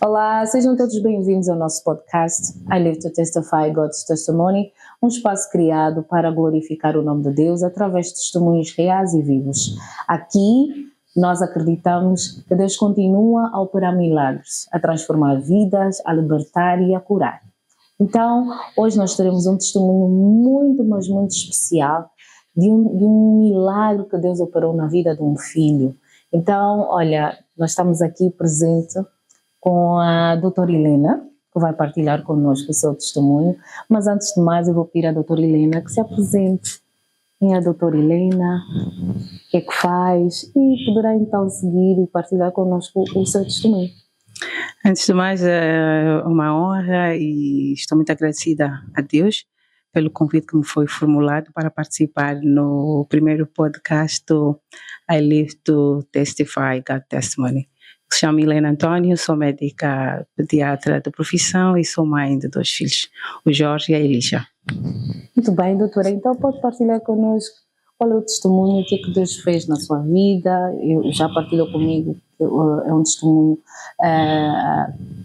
Olá, sejam todos bem-vindos ao nosso podcast I Live to Testify God's Testimony, um espaço criado para glorificar o nome de Deus através de testemunhos reais e vivos. Aqui nós acreditamos que Deus continua a operar milagres, a transformar vidas, a libertar e a curar. Então, hoje nós teremos um testemunho muito, mas muito especial de um milagre que Deus operou na vida de um filho. Então, olha, nós estamos aqui presente com a doutora Helena, que vai partilhar connosco o seu testemunho. Mas antes de mais, eu vou pedir à doutora Helena que se apresente. Quem é a doutora Helena? O que é que faz? E poderá então seguir e partilhar connosco o seu testemunho. Antes de mais, é uma honra e estou muito agradecida a Deus pelo convite que me foi formulado para participar no primeiro podcast do I Live to Testify God's Testimony. Me chamo Helena Antônio, sou médica pediatra de profissão e sou mãe de 2 filhos, o Jorge e a Elisa. Muito bem, doutora. Então pode partilhar connosco qual é o testemunho, o que é que Deus fez na sua vida. Eu já partilhou comigo que é um testemunho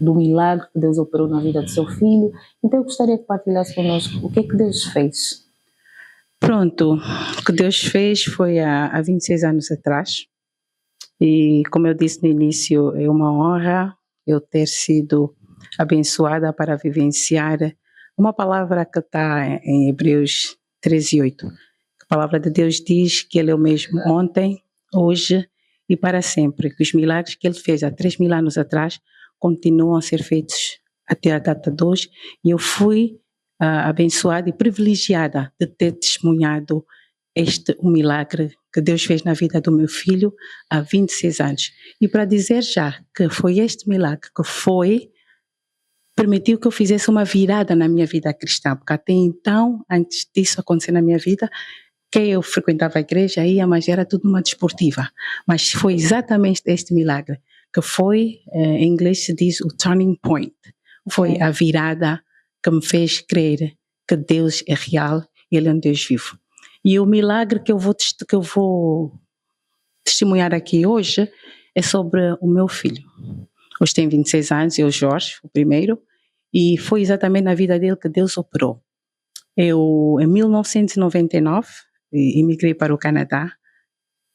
do milagre que Deus operou na vida do seu filho. Então eu gostaria que partilhasse connosco o que é que Deus fez. Pronto, o que Deus fez foi há 26 anos atrás. E como eu disse no início, é uma honra eu ter sido abençoada para vivenciar uma palavra que está em Hebreus 13:8. A palavra de Deus diz que Ele é o mesmo ontem, hoje e para sempre, que os milagres que Ele fez há 3.000 anos atrás continuam a ser feitos até a data de hoje, e eu fui abençoada e privilegiada de ter testemunhado um milagre que Deus fez na vida do meu filho há 26 anos. E para dizer já que foi este milagre que permitiu que eu fizesse uma virada na minha vida cristã, porque até então, antes disso acontecer na minha vida, que eu frequentava a igreja, ia, mas era tudo uma desportiva. Mas foi exatamente este milagre que foi, em inglês se diz o turning point, foi a virada que me fez crer que Deus é real, Ele é um Deus vivo. E o milagre que eu vou testemunhar aqui hoje é sobre o meu filho. Hoje tem 26 anos, é o Jorge, o primeiro, e foi exatamente na vida dele que Deus operou. Eu, em 1999, emigrei para o Canadá,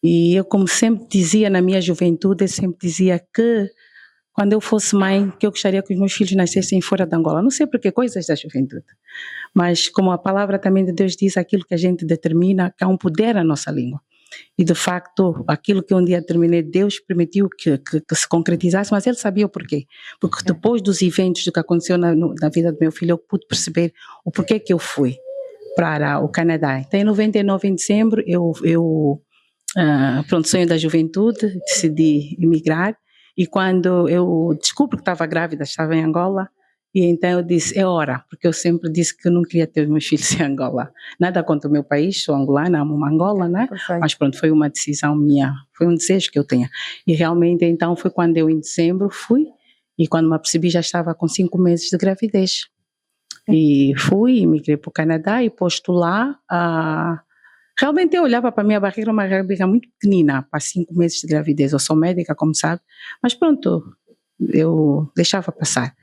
e eu, como sempre dizia na minha juventude, eu sempre dizia que quando eu fosse mãe, que eu gostaria que os meus filhos nascessem fora de Angola. Não sei por que, coisas da juventude. Mas como a palavra também de Deus diz, aquilo que a gente determina, que há um poder na nossa língua. E de facto, aquilo que um dia determinei, Deus permitiu que se concretizasse, mas Ele sabia o porquê. Porque depois dos eventos do que aconteceu na vida do meu filho, eu pude perceber o porquê que eu fui para o Canadá. Então, em 99, em dezembro, pronto, sonho da juventude, decidi emigrar. E quando eu descobri que estava grávida, estava em Angola, e então eu disse, é hora, porque eu sempre disse que eu não queria ter meus filhos em Angola. Nada contra o meu país, sou angolana, amo Angola, né? Perfeito. Mas pronto, foi uma decisão minha, foi um desejo que eu tinha. E realmente então foi quando eu em dezembro fui, e quando me apercebi já estava com 5 meses de gravidez. E fui, emigrei para o Canadá e posto lá realmente eu olhava para a minha barriga, uma barriga muito pequenina, para 5 meses de gravidez. Eu sou médica, como sabe, mas pronto, eu deixava passar.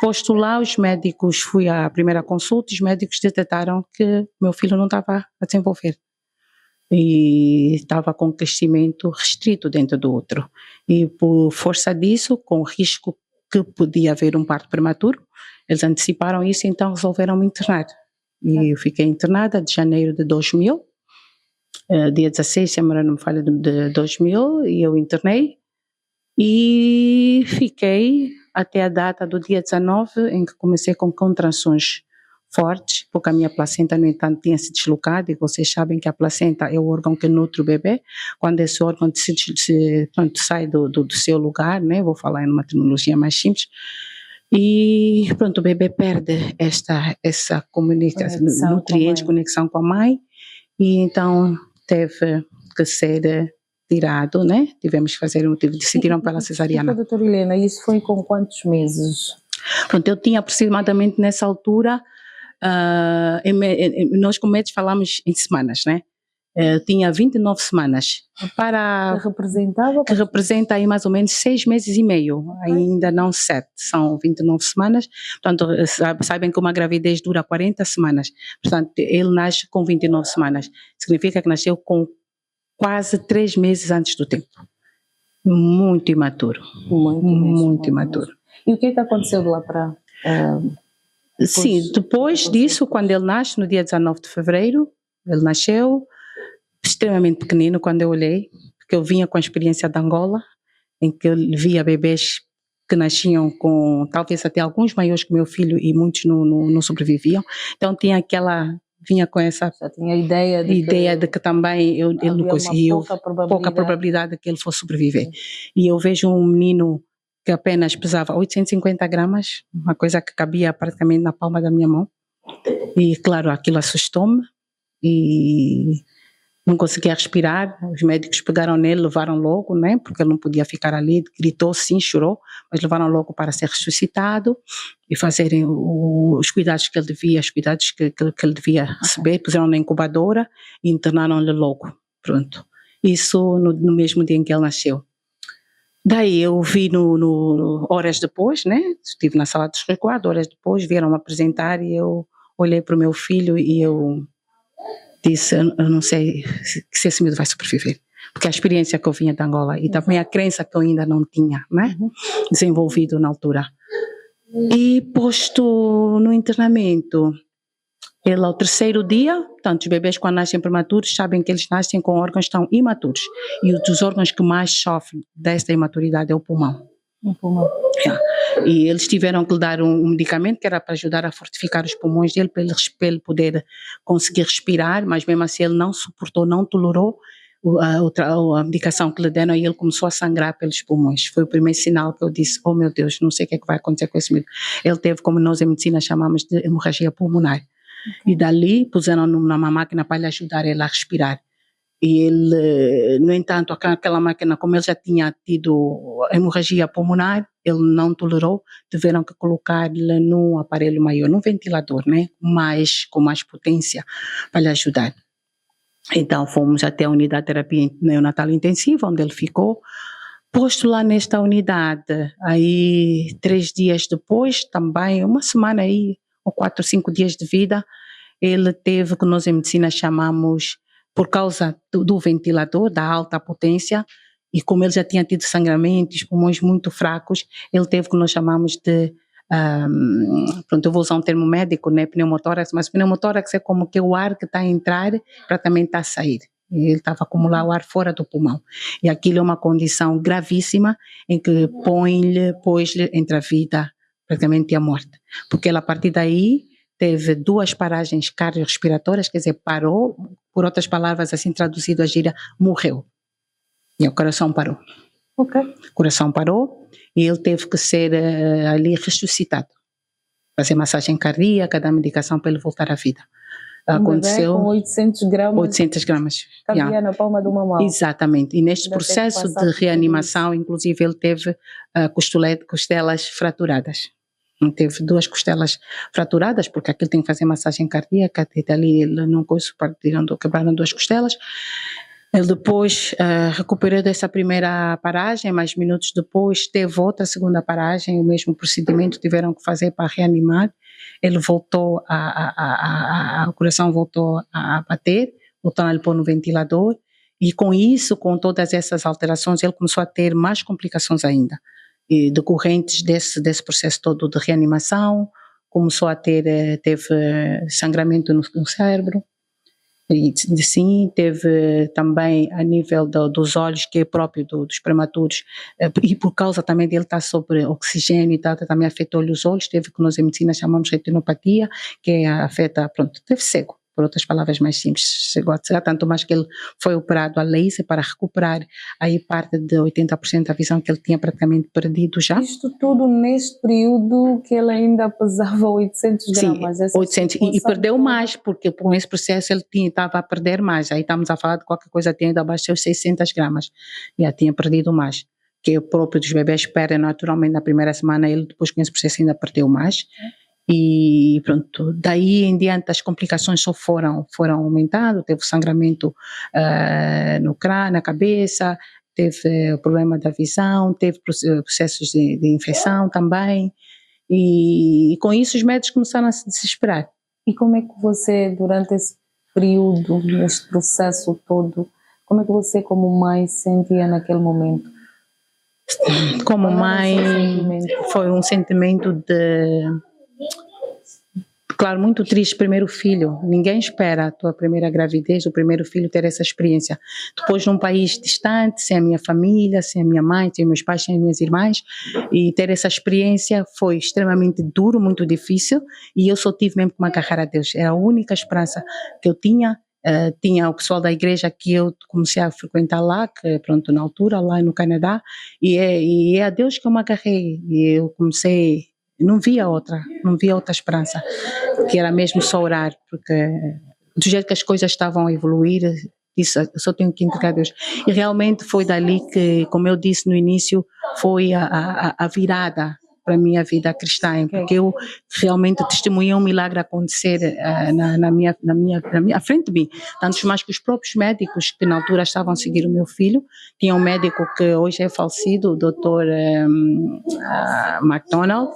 Posto lá, os médicos, fui à primeira consulta, os médicos detectaram que meu filho não estava a desenvolver. E estava com crescimento restrito dentro do útero. E por força disso, com o risco que podia haver um parto prematuro, eles anteciparam isso, então resolveram me internar. E eu fiquei internada de janeiro de 2000, dia 16, se a memória não me falha, de 2000, e eu internei e fiquei até a data do dia 19, em que comecei com contrações fortes, porque a minha placenta, no entanto, tinha se deslocado, e vocês sabem que a placenta é o órgão que nutre o bebê. Quando esse órgão sai do seu lugar, né, vou falar em uma terminologia mais simples, e pronto, o bebê perde essa comunicação, nutrientes, conexão com a mãe, e então teve que ser tirado, né? Tivemos que fazer, decidiram pela cesariana. Doutora Helena, isso foi com quantos meses? Pronto, eu tinha aproximadamente nessa altura, nós com médicos falamos em semanas, né? tinha 29 semanas. Que representa aí mais ou menos 6 meses e meio, ainda não 7, são 29 semanas. Portanto, sabem que uma gravidez dura 40 semanas. Portanto, ele nasce com 29 semanas. Significa que nasceu com quase 3 meses antes do tempo. Muito imaturo. Muito imaturo. E o que aconteceu de lá para... Sim, depois disso, quando ele nasce, no dia 19 de fevereiro, ele nasceu extremamente pequenino quando eu olhei, porque eu vinha com a experiência de Angola, em que eu via bebês que nasciam com talvez até alguns maiores que meu filho e muitos não sobreviviam. Então vinha com essa já tinha a ideia de que também ele não conseguiu, pouca probabilidade de que ele fosse sobreviver. Sim. E eu vejo um menino que apenas pesava 850 gramas, uma coisa que cabia praticamente na palma da minha mão. E claro, aquilo assustou-me e não conseguia respirar. Os médicos pegaram nele, levaram logo, né, porque ele não podia ficar ali, gritou sim, chorou, mas levaram logo para ser ressuscitado e fazerem os cuidados que ele devia, os cuidados que ele devia receber. Puseram na incubadora e internaram-lhe logo, pronto. Isso no mesmo dia em que ele nasceu. Daí eu vi horas depois, né, estive na sala de resguardo, horas depois vieram-me apresentar e eu olhei para o meu filho e eu disse, eu não sei se esse miúdo vai sobreviver, porque a experiência que eu vinha de Angola e também a crença que eu ainda não tinha, né, desenvolvido na altura. E posto no internamento, ele ao 3º dia, portanto os bebês quando nascem prematuros sabem que eles nascem com órgãos tão imaturos e um dos órgãos que mais sofrem desta imaturidade é o pulmão. E eles tiveram que lhe dar um medicamento que era para ajudar a fortificar os pulmões dele, para ele poder conseguir respirar, mas mesmo assim ele não suportou, não tolerou a medicação que lhe deram e ele começou a sangrar pelos pulmões. Foi o primeiro sinal que eu disse, oh meu Deus, não sei o que é que vai acontecer com esse menino. Ele teve, como nós em medicina chamamos de hemorragia pulmonar. E dali puseram numa máquina para lhe ajudar ele a respirar. E ele, no entanto, aquela máquina, como ele já tinha tido hemorragia pulmonar, ele não tolerou, tiveram que colocar-lhe num aparelho maior, num ventilador, né, com mais potência para lhe ajudar. Então fomos até a unidade de terapia neonatal intensiva, onde ele ficou, posto lá nesta unidade. Aí 3 dias depois, também uma semana aí, ou 4 ou 5 dias de vida, ele teve o que nós em medicina chamamos, por causa do ventilador, da alta potência, e como ele já tinha tido sangramento, os pulmões muito fracos, ele teve o que nós chamamos de, pronto, eu vou usar um termo médico, né, pneumotórax, mas pneumotórax é como que o ar que está a entrar para também está a sair. Ele estava a acumular o ar fora do pulmão. E aquilo é uma condição gravíssima em que pôs-lhe entre a vida praticamente e a morte. Porque ele, a partir daí, teve 2 paragens cardiorrespiratórias, quer dizer, parou, por outras palavras, assim traduzido a gíria, morreu. E o coração parou. O coração parou e ele teve que ser ali ressuscitado. Fazer massagem cardíaca, dar medicação para ele voltar à vida. Aconteceu com 800 gramas. 800 gramas. Cabia na palma de uma mão. Exatamente. E neste processo de reanimação, inclusive, ele teve costelas fraturadas. Teve 2 costelas fraturadas, porque aquilo tem que fazer massagem cardíaca, e dali ele não quebraram 2 costelas. Ele depois recuperou dessa primeira paragem, mas minutos depois teve outra segunda paragem, o mesmo procedimento tiveram que fazer para reanimar. Ele voltou, o coração voltou a bater, voltaram a lhe pôr no ventilador, e com isso, com todas essas alterações, ele começou a ter mais complicações ainda, decorrentes desse processo todo de reanimação. Começou a teve sangramento no cérebro, e sim, teve também a nível dos olhos, que é próprio dos prematuros, e por causa também dele estar sobre oxigênio e tal, também afetou-lhe os olhos, teve o que nós em medicina chamamos de retinopatia, que afeta, pronto, teve cego. Por outras palavras mais simples, chegou a cegar, tanto mais que ele foi operado a laser para recuperar aí parte de 80% da visão que ele tinha praticamente perdido já. Isto tudo neste período que ele ainda pesava 800 gramas. Sim, 800, e perdeu mais, porque com esse processo ele estava a perder mais, aí estamos a falar de qualquer coisa, tinha ido abaixo dos 600 gramas, já tinha perdido mais, que o próprio dos bebés perde naturalmente na primeira semana, ele depois com esse processo ainda perdeu mais. E pronto, daí em diante as complicações só foram aumentando, teve sangramento no crânio, na cabeça, teve o problema da visão, teve processos de infecção também, e com isso os médicos começaram a se desesperar. E como é que você, durante esse período, neste processo todo, como é que você como mãe sentia naquele momento? Como mãe, foi um sentimento claro, muito triste. Primeiro filho, ninguém espera a tua primeira gravidez, o primeiro filho ter essa experiência. Depois num país distante, sem a minha família, sem a minha mãe, sem meus pais, sem as minhas irmãs, e ter essa experiência foi extremamente duro, muito difícil, e eu só tive mesmo que me agarrar a Deus. Era a única esperança que eu tinha. Tinha o pessoal da igreja que eu comecei a frequentar lá, que pronto, na altura, lá no Canadá, e é a Deus que eu me agarrei, e eu comecei, não via outra esperança, que era mesmo só orar, porque do jeito que as coisas estavam a evoluir, disse, eu só tenho que entregar a Deus. E realmente foi dali que, como eu disse no início, foi a virada para a minha vida cristã, porque eu realmente testemunhei um milagre acontecer na minha à frente de mim, tantos mais que os próprios médicos que na altura estavam a seguir o meu filho. Tinha um médico que hoje é falecido, o Dr. McDonald,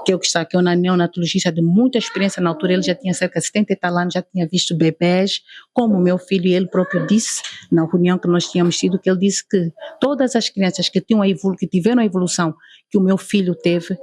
que é um neonatologista de muita experiência. Na altura ele já tinha cerca de 70 e tal anos, já tinha visto bebés como o meu filho, e ele próprio disse, na reunião que nós tínhamos tido, que ele disse que todas as crianças que tiveram a evolução que o meu filho teve,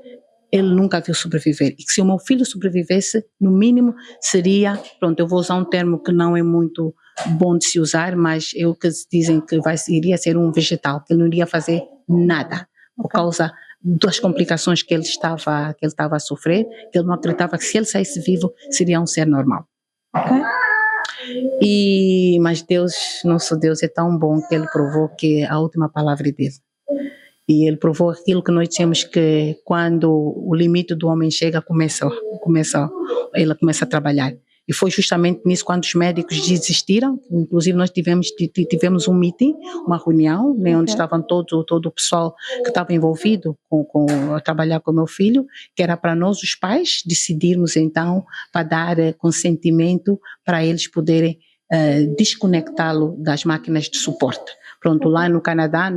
ele nunca viu sobreviver, e que se o meu filho sobrevivesse, no mínimo seria, pronto, eu vou usar um termo que não é muito bom de se usar, mas é o que dizem que iria ser um vegetal, que ele não iria fazer nada, por causa das complicações que ele estava a sofrer, que ele não acreditava que se ele saísse vivo, seria um ser normal. Mas Deus, nosso Deus é tão bom que ele provou que a última palavra é dele. E ele provou aquilo que nós tínhamos, que quando o limite do homem chega, ele começa a trabalhar. E foi justamente nisso, quando os médicos desistiram, inclusive nós tivemos um meeting, uma reunião, né, onde estavam todo o pessoal que estava envolvido a trabalhar com o meu filho, que era para nós, os pais, decidirmos então, para dar consentimento para eles poderem desconectá-lo das máquinas de suporte. Pronto, lá no Canadá,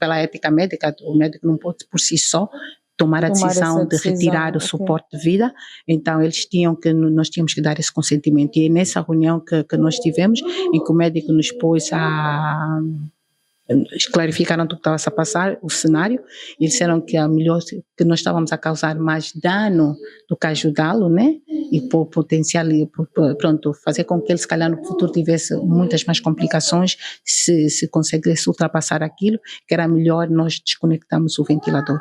pela ética médica, o médico não pode por si só tomar a decisão de retirar o suporte de vida, então nós tínhamos que dar esse consentimento. E é nessa reunião que nós tivemos, em que o médico nos pôs clarificaram tudo que estava a passar, o cenário, e disseram que que nós estávamos a causar mais dano do que ajudá-lo, né? E por potencial, pronto, fazer com que ele se calhar no futuro tivesse muitas mais complicações se conseguisse ultrapassar aquilo, que era melhor nós desconectarmos o ventilador.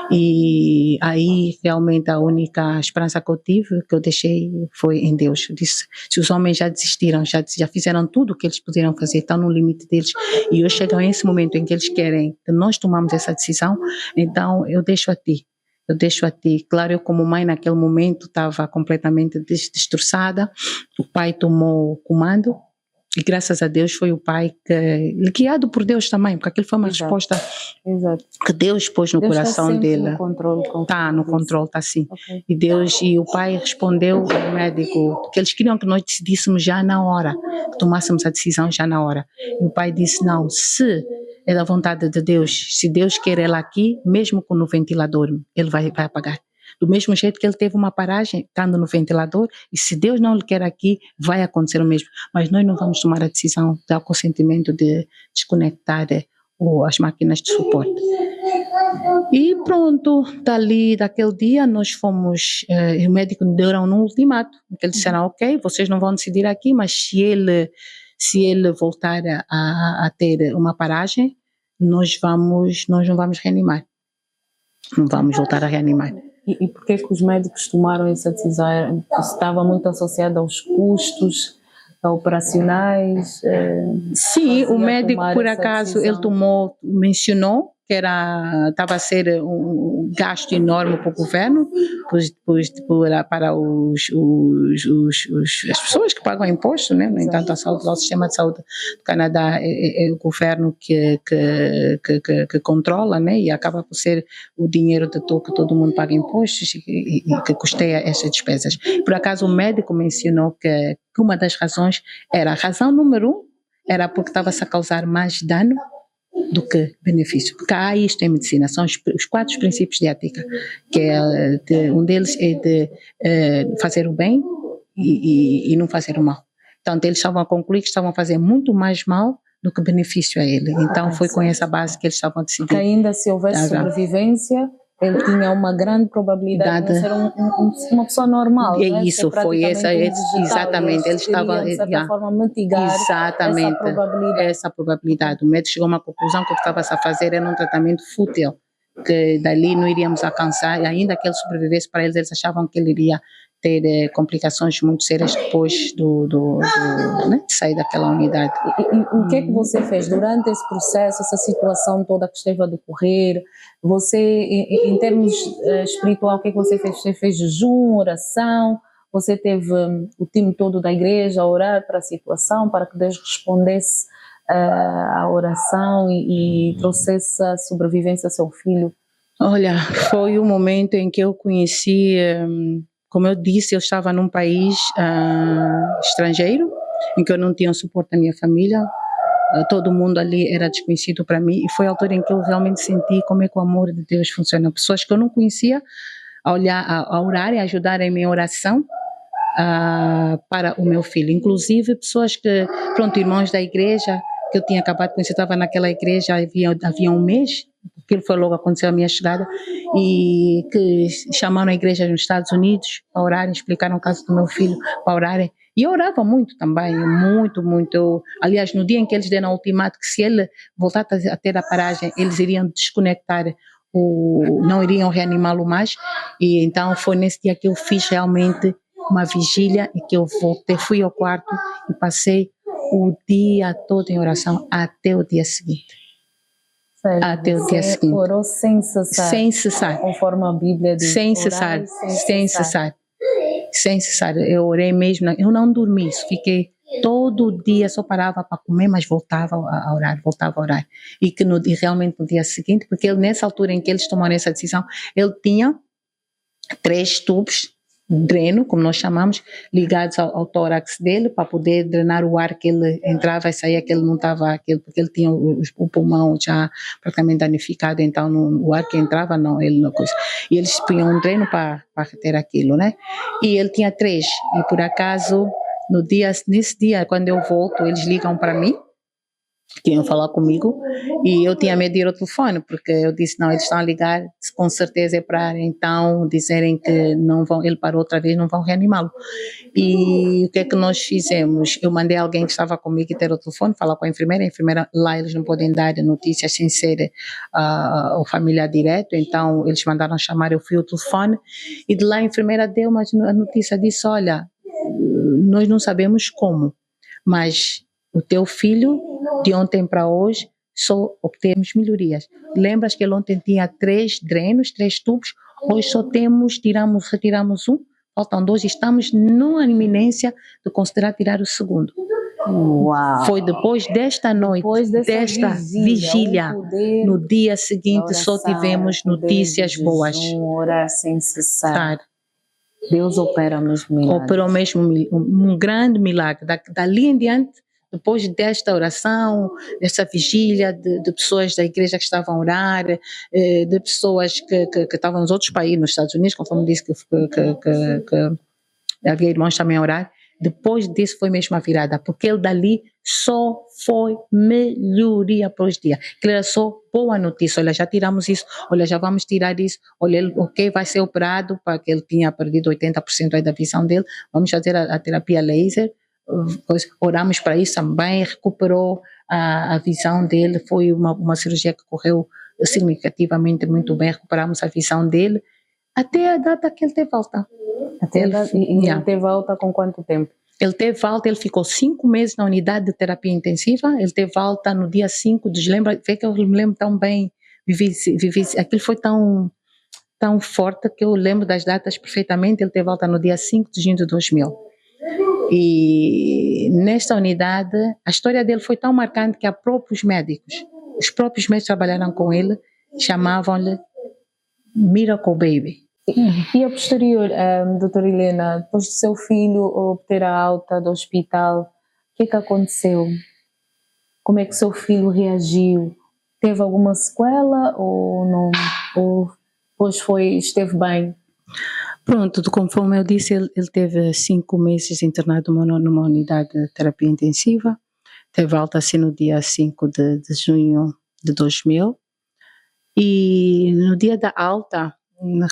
E aí realmente a única esperança que eu tive, que eu deixei, foi em Deus. Eu disse, se os homens já desistiram, já fizeram tudo o que eles poderiam fazer, estão no limite deles, e hoje chegam esse momento em que eles querem que nós tomamos essa decisão, então eu deixo a ti. Claro, eu como mãe naquele momento estava completamente destroçada, o pai tomou o comando, e graças a Deus foi o pai guiado por Deus também, porque aquilo foi uma resposta que Deus pôs no coração dele. Está no controle, está sim. Okay. E o pai respondeu ao médico que eles queriam que nós decidíssemos já na hora, que tomássemos a decisão já na hora. E o pai disse, não, se é da vontade de Deus, se Deus quer ela aqui, mesmo com o ventilador, ele vai apagar. Do mesmo jeito que ele teve uma paragem, estando no ventilador, e se Deus não lhe quer aqui, vai acontecer o mesmo. Mas nós não vamos tomar a decisão, dar o consentimento de desconectar as máquinas de suporte. E pronto, daquele dia nós fomos, o médico deram um ultimato, eles disseram, ok, vocês não vão decidir aqui, mas se ele voltar a ter uma paragem, nós não vamos reanimar. Não vamos voltar a reanimar. E por que os médicos tomaram essa decisão? Estava muito associada aos custos operacionais? Sim, o médico, por acaso, ele mencionou que estava a ser um gasto enorme para o governo, para as pessoas que pagam imposto, né? No entanto, o sistema de saúde do Canadá é o governo que controla, né? E acaba por ser o dinheiro de que todo mundo paga impostos e que custeia essas despesas. Por acaso, o médico mencionou que uma das razões era, a razão número 1, era porque estava-se a causar mais dano do que benefício, porque há isto em medicina, são os 4 princípios de ética, que um deles é de fazer o bem e não fazer o mal. Então eles estavam a concluir que estavam a fazer muito mais mal do que benefício a ele, então foi com essa base que eles estavam a decidir. Que ainda se houvesse sobrevivência, ele tinha uma grande probabilidade de ser uma pessoa normal. É isso, foi essa, exatamente. Eles estavam, de certa forma, mitigar essa probabilidade. O médico chegou a uma conclusão que o que estava-se a fazer era um tratamento fútil, que dali não iríamos alcançar, e ainda que ele sobrevivesse, para eles achavam que ele iria ter complicações muito sérias depois né, de sair daquela unidade. E o que é que você fez durante esse processo, essa situação toda que esteve a decorrer? Você, em termos espiritual, o que é que você fez? Você fez jejum, oração? Você teve o time todo da igreja a orar para a situação, para que Deus respondesse à oração e trouxesse a sobrevivência ao seu filho? Olha, foi o momento em que eu conheci... Como eu disse, eu estava num país estrangeiro, em que eu não tinha o suporte da minha família, todo mundo ali era desconhecido para mim, e foi a altura em que eu realmente senti como é que o amor de Deus funciona. Pessoas que eu não conhecia, a orar e ajudarem-me em oração para o meu filho, inclusive pessoas que, irmãos da igreja, que eu tinha acabado de conhecer, estava naquela igreja havia um mês, aquilo foi logo aconteceu a minha chegada, e que chamaram a igreja nos Estados Unidos para orarem, explicaram o caso do meu filho para orarem, e eu orava muito também, muito, aliás, no dia em que eles deram o ultimato que se ele voltasse a ter a paragem, eles iriam desconectar, não iriam reanimá-lo mais, e então foi nesse dia que eu fiz realmente uma vigília, e que eu fui ao quarto e passei o dia todo em oração até o dia seguinte. Sério? Até o dia seguinte. Orou sem cessar. Sem cessar. Conforme a Bíblia diz. Sem cessar. Sem cessar. Eu orei mesmo. Eu não dormi. Fiquei todo dia, só parava para comer, mas voltava a orar. E realmente no dia seguinte, porque nessa altura em que eles tomaram essa decisão, ele tinha 3 tubos dreno, como nós chamamos, ligados ao tórax dele, para poder drenar o ar que ele entrava e saía, que ele não estava, porque ele tinha o pulmão já praticamente danificado, então o ar que entrava, ele não coisa. E eles punham um dreno para ter aquilo, né? E ele tinha 3, e por acaso, nesse dia, quando eu volto, eles ligam para mim, queriam falar comigo, e eu tinha medo de ir ao telefone, porque eu disse, não, eles estão a ligar, com certeza é para então dizerem que não vão, ele parou outra vez, não vão reanimá-lo. E o que é que nós fizemos? Eu mandei alguém que estava comigo ter o telefone, falar com a enfermeira lá eles não podem dar notícias sem ser o familiar direto, então eles mandaram chamar, eu fui ao telefone, e de lá a enfermeira deu uma notícia, disse, olha, nós não sabemos como, mas o teu filho, de ontem para hoje, só obtemos melhorias. Lembras que ele ontem tinha 3 drenos, 3 tubos, hoje só retiramos um, faltam 2, estamos numa iminência de considerar tirar o segundo. Uau. Foi depois desta noite, desta vigília, no dia seguinte oração, só tivemos notícias boas. Orar sem cessar. Deus opera mesmo milagres. Operou mesmo um grande milagre. Dali em diante, depois desta oração, desta vigília, de pessoas da igreja que estavam a orar, de pessoas que estavam nos outros países, nos Estados Unidos, conforme disse que havia irmãos também a orar, depois disso foi mesmo a virada, porque ele dali só foi melhoria para os dias. Ele era só boa notícia, olha, já tiramos isso, olha, já vamos tirar isso, olha, ele, ok, vai ser operado, porque ele tinha perdido 80% aí da visão dele, vamos fazer a terapia laser. Oramos para isso também, recuperou a visão dele, foi uma cirurgia que correu significativamente muito bem, recuperamos a visão dele, até a data que ele teve alta. Ele teve alta com quanto tempo? Ele teve alta, ele ficou 5 meses na unidade de terapia intensiva, ele teve alta no dia 5 de dezembro, vê que eu me lembro tão bem aquilo foi tão forte que eu lembro das datas perfeitamente. Ele teve alta no dia 5 de junho de 2000. E nesta unidade, a história dele foi tão marcante que os próprios médicos trabalharam com ele, chamavam-lhe Miracle Baby. E a posterior, doutora Helena, depois do seu filho obter a alta do hospital, o que é que aconteceu? Como é que o seu filho reagiu? Teve alguma sequela ou não? Ou depois esteve bem? Pronto, conforme eu disse, ele teve 5 meses internado numa unidade de terapia intensiva. Teve alta assim no dia 5 de junho de 2000. E no dia da alta,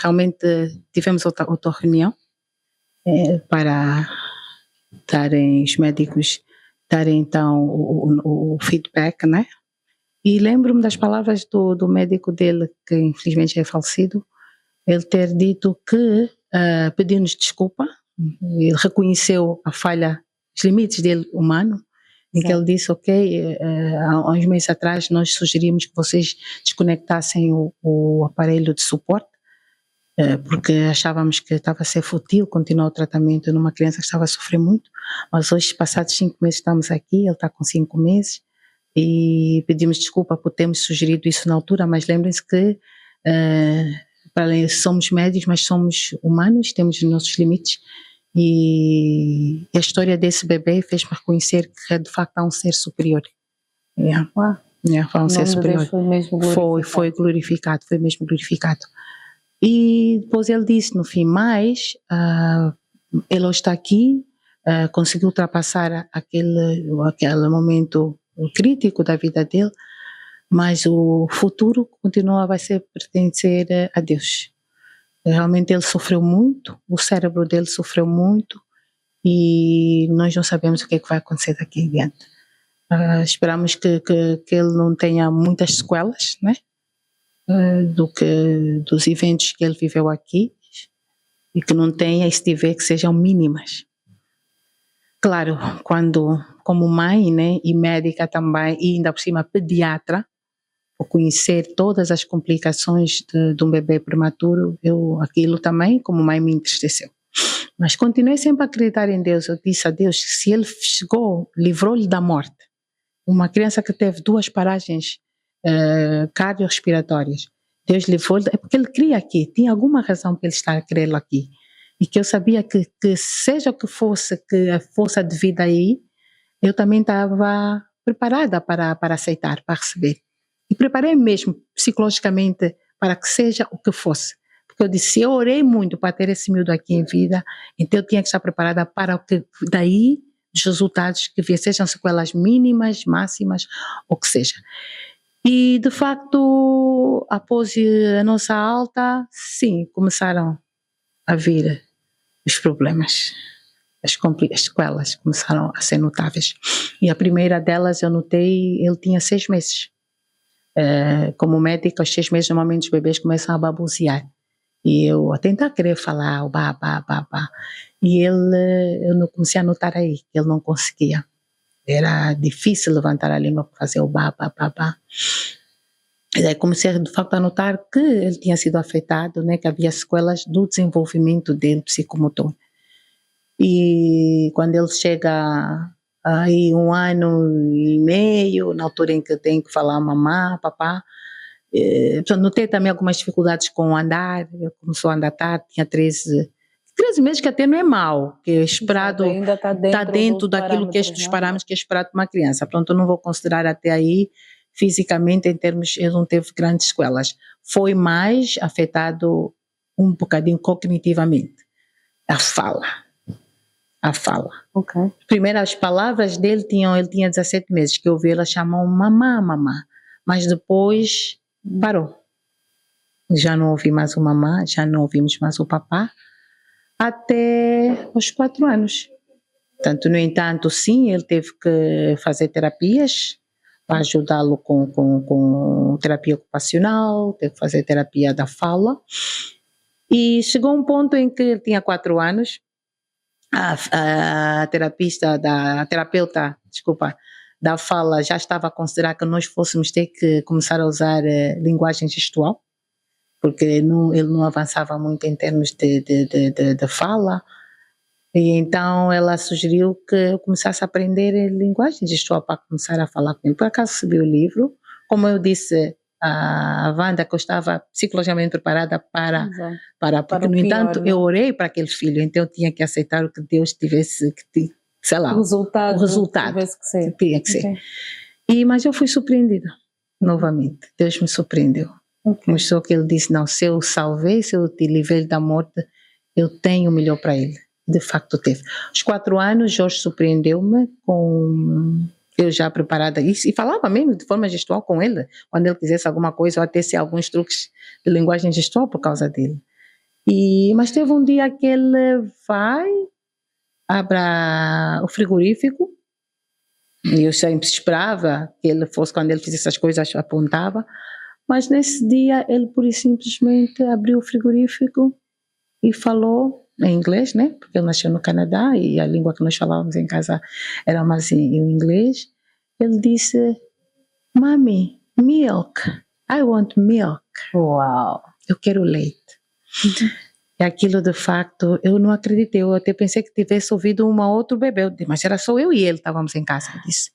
realmente tivemos outra reunião para os médicos darem então o feedback, né? E lembro-me das palavras do médico dele, que infelizmente é falecido, ele ter dito que pediu-nos desculpa, ele reconheceu a falha, os limites dele humano, em que ele disse, ok, há uns meses atrás nós sugerimos que vocês desconectassem o aparelho de suporte, porque achávamos que estava a ser fútil continuar o tratamento numa criança que estava a sofrer muito, mas hoje, passados 5 meses, estamos aqui, ele está com 5 meses, e pedimos desculpa por termos sugerido isso na altura, mas lembrem-se que somos médicos, mas somos humanos, temos os nossos limites, e a história desse bebê fez-me reconhecer que de facto há um ser superior. Foi um ser superior. Foi glorificado, foi mesmo glorificado. E depois ele disse no fim, mas ele hoje está aqui, conseguiu ultrapassar aquele momento crítico da vida dele, mas o futuro vai pertencer a Deus. Realmente ele sofreu muito, o cérebro dele sofreu muito e nós não sabemos o que é que vai acontecer daqui em diante. Esperamos que ele não tenha muitas sequelas, né? Dos eventos que ele viveu aqui, e que não tenha, e se tiver, que sejam mínimas. Claro, como mãe, né, e médica também, e ainda por cima pediatra, por conhecer todas as complicações de um bebê prematuro, aquilo também, como mãe, me entristeceu. Mas continuei sempre a acreditar em Deus. Eu disse a Deus que se ele livrou-lhe da morte, uma criança que teve 2 paragens cardiorrespiratórias, Deus livrou-lhe, é porque ele queria aqui, tinha alguma razão para ele estar a querê-lo aqui. E que eu sabia que seja o que fosse, que a força de vida aí, eu também estava preparada para aceitar, para receber. E preparei mesmo psicologicamente para que seja o que fosse. Porque eu disse, eu orei muito para ter esse miúdo aqui em vida, então eu tinha que estar preparada para o que daí, os resultados que viessem, sejam sequelas mínimas, máximas, ou que seja. E de facto, após a nossa alta, sim, começaram a vir os problemas. As sequelas começaram a ser notáveis. E a primeira delas eu notei, ele tinha 6 meses. Como médica, aos 6 meses normalmente os bebês começam a babucear. E eu a tentar querer falar, o bá. E eu não comecei a notar aí, que ele não conseguia. Era difícil levantar a língua para fazer o bá. E daí comecei de facto a notar que ele tinha sido afetado, né, que havia sequelas do desenvolvimento dele psicomotor. E quando ele chega aí 1 ano e meio, na altura em que tem que falar mamá, papá, notei também algumas dificuldades com andar. Ele começou a andar tarde, tinha 13 meses, que até não é mau, que é esperado, ainda está dentro daquilo que dos parâmetros que é esperado de uma criança. Pronto, eu não vou considerar até aí, fisicamente, em termos, ele não teve grandes sequelas. Foi mais afetado um bocadinho cognitivamente. A fala. Okay. Primeiro, as palavras dele ele tinha 17 meses, que eu ouvi ela chamar mamá, mas depois parou. Já não ouvi mais o mamá, já não ouvimos mais o papá, até os 4 anos. Portanto, no entanto, sim, ele teve que fazer terapias para ajudá-lo com terapia ocupacional, teve que fazer terapia da fala, e chegou um ponto em que ele tinha 4 anos, a terapeuta, da fala já estava a considerar que nós fôssemos ter que começar a usar linguagem gestual, porque ele não avançava muito em termos de fala. E então ela sugeriu que eu começasse a aprender linguagem gestual para começar a falar com ele. Por acaso recebi o livro, como eu disse a Wanda, que eu estava psicologicamente preparada porque no entanto eu orei para aquele filho, então eu tinha que aceitar o que Deus tivesse que, sei lá, o resultado tivesse que ser. Tinha que ser. Mas eu fui surpreendida novamente. Deus me surpreendeu. Mostrou que ele disse, não, se eu salvei, se eu te livrei da morte, eu tenho o melhor para ele. De facto teve. Aos 4 anos, Jorge surpreendeu-me com eu já preparada e falava mesmo de forma gestual com ele, quando ele quisesse alguma coisa, ou até se alguns truques de linguagem gestual por causa dele. Mas teve um dia que ele abre o frigorífico, e eu sempre esperava que ele fosse, quando ele fizesse essas coisas, apontava, mas nesse dia ele pura e simplesmente abriu o frigorífico e falou em inglês, né? Porque ele nasceu no Canadá e a língua que nós falávamos em casa era mais em inglês. Ele disse, Mami, milk, I want milk. Uau! Eu quero leite. E aquilo, de facto, eu não acreditei. Eu até pensei que tivesse ouvido outro bebê. Mas era só eu e ele, estávamos em casa. Eu disse,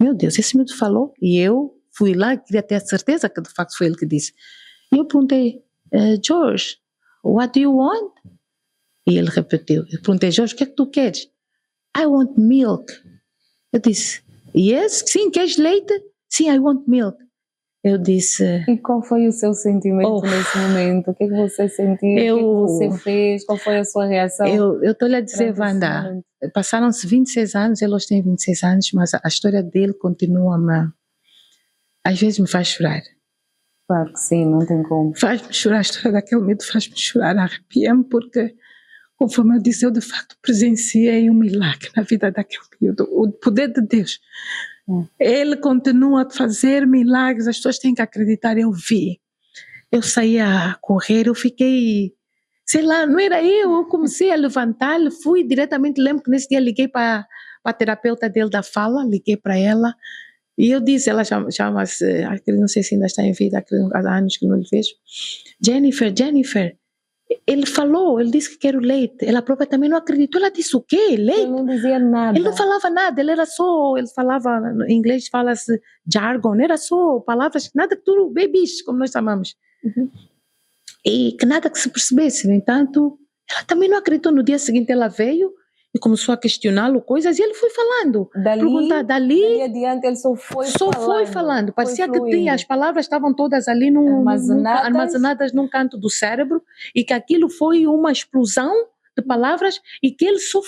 meu Deus, esse menino falou. E eu fui lá e queria ter a certeza que de facto foi ele que disse. E eu perguntei, George, what do you want? E ele repetiu. Eu perguntei, Jorge, o que é que tu queres? I want milk. Eu disse, yes, sim, queres leite? Sim, I want milk. Eu disse... E qual foi o seu sentimento nesse momento? O que é que você sentiu? O que é que você fez? Qual foi a sua reação? Eu estou-lhe a dizer, Wanda, passaram-se 26 anos, ele hoje tem 26 anos, mas a história dele continua-me... Às vezes me faz chorar. Claro que sim, não tem como. Faz-me chorar, a história daquele medo faz-me chorar, arrepia-me, porque... Conforme eu disse, eu de facto presenciei um milagre na vida daquele período, o poder de Deus. Ele continua a fazer milagres, as pessoas têm que acreditar, eu vi. Eu saí a correr, eu fiquei, sei lá, não era eu comecei a levantar, fui diretamente, lembro que nesse dia liguei para a terapeuta dele da fala, liguei para ela, e eu disse, ela chama-se, não sei se ainda está em vida, há anos que não lhe vejo, Jennifer, ele falou, ele disse que quer o leite. Ela própria também não acreditou. Ela disse o quê? Leite? Ele não dizia nada. Ele não falava nada, ele falava, em inglês fala-se jargon, era só palavras, nada que tudo, babies, como nós chamamos. E que nada que se percebesse. No entanto, ela também não acreditou. No dia seguinte ela veio e começou a questioná-lo coisas e ele foi falando. Dali adiante ele só foi falando. Parecia que as palavras estavam todas ali armazenadas num canto do cérebro e que aquilo foi uma explosão de palavras e que ele só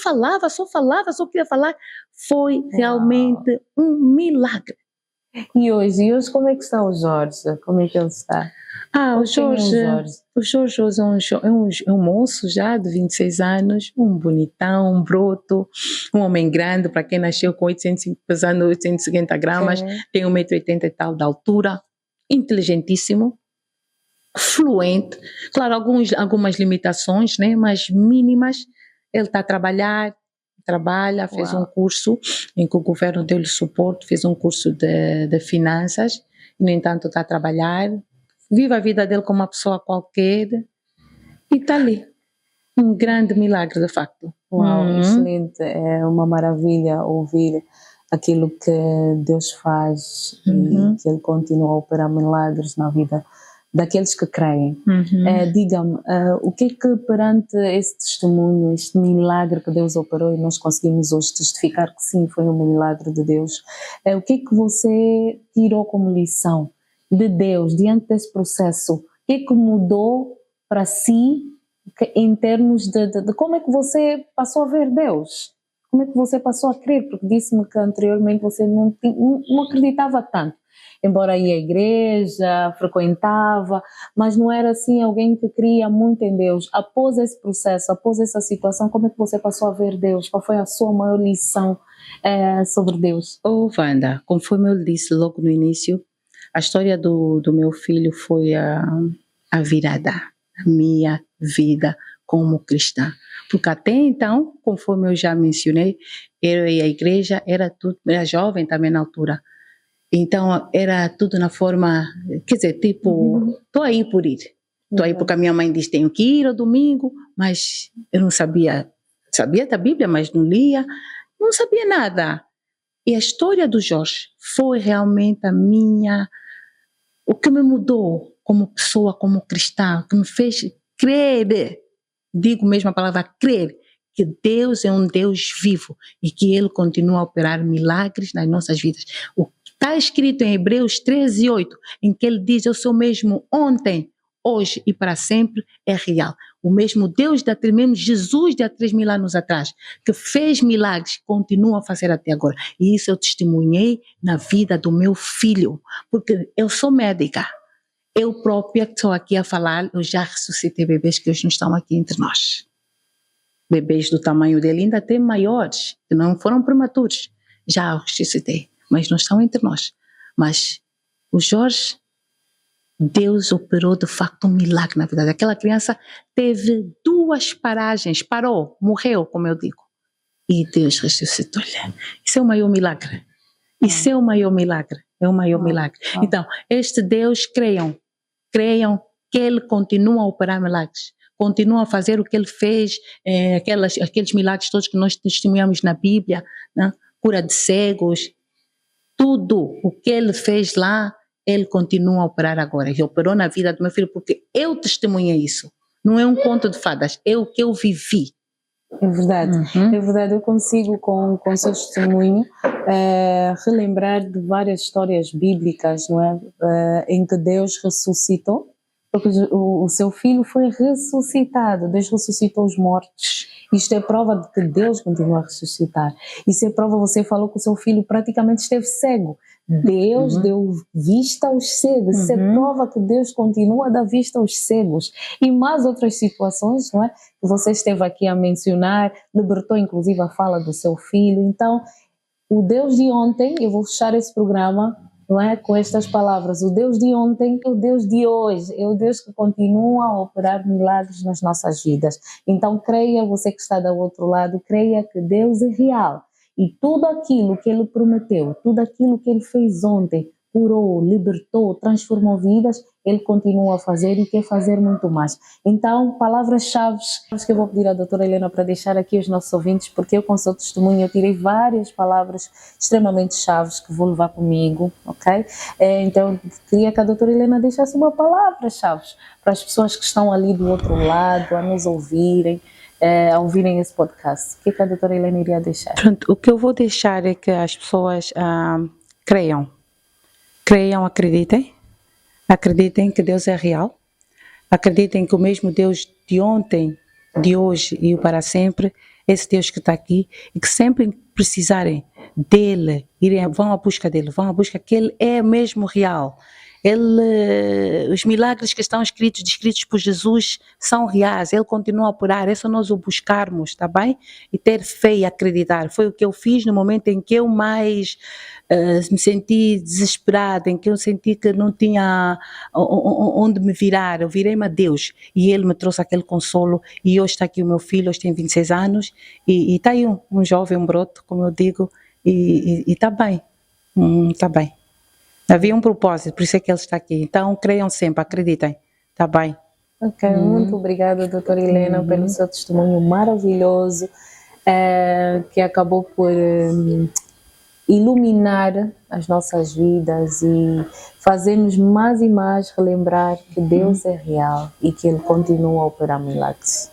só queria falar. Foi realmente um milagre. E hoje como é que está o Jorge? Como é que ele está? O Jorge é um moço já de 26 anos, um bonitão, um broto, um homem grande, para quem nasceu com pesando 850 gramas, tem 1,80 m e tal de altura, inteligentíssimo, fluente, claro, algumas limitações, né, mas mínimas. Ele está a trabalha, fez um curso em que o governo deu-lhe suporte, fez um curso de finanças, e, no entanto está a trabalhar, vive a vida dele como uma pessoa qualquer e está ali. Um grande milagre, de facto. Uau, excelente. É uma maravilha ouvir aquilo que Deus faz e que Ele continua a operar milagres na vida daqueles que creem. Diga-me, o que é que perante esse testemunho, este milagre que Deus operou e nós conseguimos hoje testificar que sim, foi um milagre de Deus, o que é que você tirou como lição de Deus diante desse processo? O que é que mudou para si em termos de como é que você passou a ver Deus? Como é que você passou a crer? Porque disse-me que anteriormente você não acreditava tanto. Embora ia à igreja, frequentava, mas não era assim alguém que cria muito em Deus. Após esse processo, após essa situação, como é que você passou a ver Deus? Qual foi a sua maior lição sobre Deus? Wanda, conforme eu disse logo no início, a história do meu filho foi a virada, a minha vida como cristã. Porque até então, conforme eu já mencionei, eu e a igreja era jovem também na altura. Então era tudo na forma, quer dizer, tipo, estou aí por ir. Estou aí porque a minha mãe diz tenho que ir ao domingo, mas eu não sabia da Bíblia, mas não lia, não sabia nada. E a história do Jorge foi realmente o que me mudou como pessoa, como cristã, o que me fez crer, digo mesmo a palavra crer, que Deus é um Deus vivo e que Ele continua a operar milagres nas nossas vidas. O que está escrito em Hebreus 13:8, em que Ele diz, eu sou mesmo ontem, hoje e para sempre, é real. O mesmo Deus, mesmo Jesus de há 3.000 anos atrás, que fez milagres, continua a fazer até agora. E isso eu testemunhei na vida do meu filho, porque eu sou médica. Eu própria estou aqui a falar, eu já ressuscitei bebês que hoje não estão aqui entre nós. Bebês do tamanho dele, ainda até maiores, que não foram prematuros. Já ressuscitei, mas não estão entre nós. Mas o Jorge, Deus operou de facto um milagre na vida daquela criança. Teve 2 paragens, parou, morreu, como eu digo. E Deus ressuscitou-lhe. Isso é o maior milagre. Isso é o maior milagre. É o maior milagre. Então, este Deus, creiam que Ele continua a operar milagres. Continua a fazer o que Ele fez, aqueles milagres todos que nós testemunhamos na Bíblia, né? Cura de cegos, tudo o que Ele fez lá, Ele continua a operar agora. E operou na vida do meu filho, porque eu testemunhei isso. Não é um conto de fadas, é o que eu vivi. É verdade, é verdade. Eu consigo, com o seu testemunho, relembrar de várias histórias bíblicas, não é? Em que Deus ressuscitou, porque o seu filho foi ressuscitado. Deus ressuscitou os mortos. Isto é prova de que Deus continua a ressuscitar. Isso é prova, você falou que o seu filho praticamente esteve cego. Deus deu vista aos cegos. Isso é prova que Deus continua a dar vista aos cegos. E mais outras situações, não é? Que você esteve aqui a mencionar, libertou inclusive a fala do seu filho. Então, o Deus de ontem, eu vou fechar esse programa, não é? Com estas palavras, o Deus de ontem é o Deus de hoje, é o Deus que continua a operar milagres nas nossas vidas. Então creia, você que está do outro lado, creia que Deus é real e tudo aquilo que Ele prometeu, tudo aquilo que Ele fez ontem, curou, libertou, transformou vidas, Ele continua a fazer e quer fazer muito mais. Então, palavras-chave que eu vou pedir à doutora Helena para deixar aqui aos nossos ouvintes, porque eu com o seu testemunho eu tirei várias palavras extremamente chaves que vou levar comigo, ok? Então, queria que a doutora Helena deixasse uma palavra-chave para as pessoas que estão ali do outro lado, a nos ouvirem, a ouvirem esse podcast. O que a doutora Helena iria deixar? Pronto, o que eu vou deixar é que as pessoas creiam, acreditem que Deus é real, acreditem que o mesmo Deus de ontem, de hoje e o para sempre, esse Deus que está aqui, e que sempre precisarem dele, vão à busca dele, vão à busca que ele é mesmo real. Os milagres que estão descritos por Jesus são reais, Ele continua a operar, é só nós o buscarmos, tá bem? E ter fé e acreditar. Foi o que eu fiz no momento em que eu mais me senti desesperada, em que eu senti que não tinha onde me virar. Eu virei-me a Deus e Ele me trouxe aquele consolo. E hoje está aqui o meu filho, hoje tem 26 anos e está aí um jovem, um broto, como eu digo, e está bem, está bem. Havia um propósito, por isso é que ele está aqui. Então, creiam sempre, acreditem. Está bem? Ok, muito obrigada, doutora Helena, pelo seu testemunho maravilhoso, que acabou por iluminar as nossas vidas e fazer-nos mais e mais relembrar que Deus é real e que Ele continua a operar milagres.